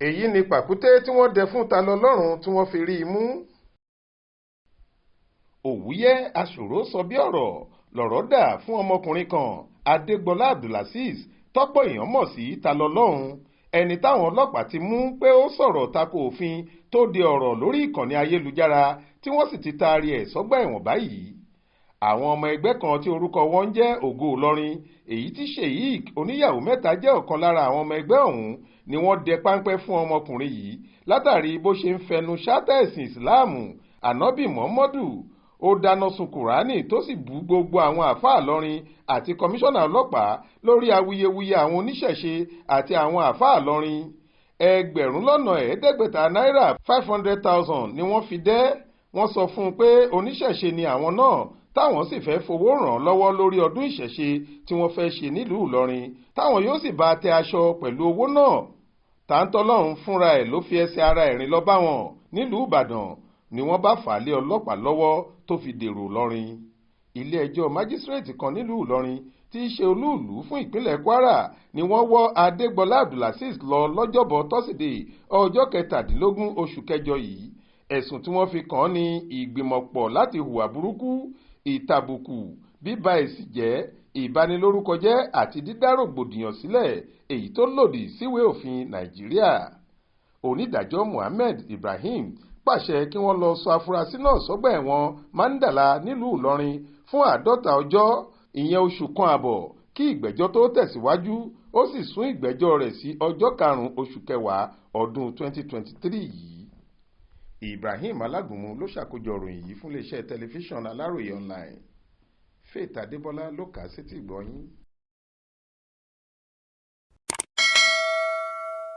èyí ni pàkúté tí wọ́n dẹ fún Ta-Ni-Ọlọrun tí wọ́n fi rí i mú. òwúyẹ́ aṣòro sọ bí ọ̀rọ̀ lọ̀rọ̀ dà fún ọmọkùnrin kan Adégbọlá Abdulazeez tọ́pọ̀ èèyàn mọ̀ sí Ta-Ni-Ọlọrun, ẹni táwọn ọlọ́pàá ti mú pé ó sọ̀rọ̀ tako òfin tó de ọ̀rọ̀ lórí ìkànnì ayélujára tí wọ́n sì ti taari ẹ̀ sọ́gbà ẹ̀wọ̀n báyìí. àwọn ọmọ ẹgbẹ́ kan tí orúkọ wọn ń jẹ́ Ògo Ìlọrin, èyí tí Sheikh oníyàwó mẹ́ta jẹ́ ọ̀kan lára àwọn ọmọ ẹgbẹ́ ọ̀hún, ni wọ́n dẹ páńpẹ́ fún ọmọkùnrin yìí látàrí bó ṣe ń fẹnu ṣátá ẹ̀sìn ìsìláàmù ànábì Muhammadu. ó dáná sun Kùránì tó sì bú gbogbo àwọn àáfàá Ìlọrin àti kọmíṣánná ọlọ́pàá lórí awuyewuye àwọn oníṣẹ̀ṣe àti àwọn àáfàá Ìlọrin. ẹgbẹ̀rún lọ́nà ẹ̀ẹ́dẹ́gbẹ̀ta náírà 500,000 ni wọ́n fi dẹ́. wọ́n sọ fún un pé oníṣẹ̀ṣe ni àwọn náà, táwọn sì fẹ́ fowó ràn án lọ́wọ́ lórí ọdún ìṣẹ̀ṣe tí wọ́n fẹ́ ṣe nílùú Ìlọrin, táwọn yóò sì bá a tẹ aṣọ pẹ̀lú owó náà. Ta-Ni-Ọlọrun fúnra ẹ̀ ló fi ẹsẹ̀ ara ẹ̀ rìn lọ bá wọn nílùú Ìbàdàn, ni wọ́n bá fà á lé ọlọ́pàá lọ́wọ́ tó fi dèrò Ìlọrin. ilé-ẹjọ́ májísírèètì kan nílùú Ìlọrin tí í ṣe olúùlú fún ìpínlẹ̀ Kwara ni wọ́n wọ́ Adégbọlá Abdulazeez lọ lọ́jọ́bọ̀ tọ́sídẹ̀ẹ́ ọjọ́ 17 oṣù kẹjọ yìí. ẹ̀sùn tí wọ́n fi kàn án ní ìgbìmọ̀pọ̀ láti hùwà burúkú, ìtàbùkù, bíba ẹ̀sìn jẹ́, ìbanilórúkọjẹ́ àti dídá rògbòdìyàn sílẹ̀ èyí tó lòdì síwèé òfin Nàìjíríà. onídàájọ́ Muhammed Ibrahim pàṣẹ kí wọ́n lọ sọ afurasí náà sọ́gbà ẹ̀wọ̀n Mandala nílùú Ìlọrin fún 50 ọjọ́, ìyẹn oṣù kan àbọ̀, kí ìgbẹ́jọ́ tó tẹ̀síwájú. ó sì sún ìgbẹ́jọ́ rẹ̀ sí ọjọ́ 5 oṣù kẹwàá ọdún 2023 yìí. Ibrahim Alágúnmu ló ṣàkójọ ìròyìn yìí fún iléeṣẹ́ tẹlifíṣàn Aláròye online. Faith Adébọlá ló kà á sétí ìgbọ́ yín.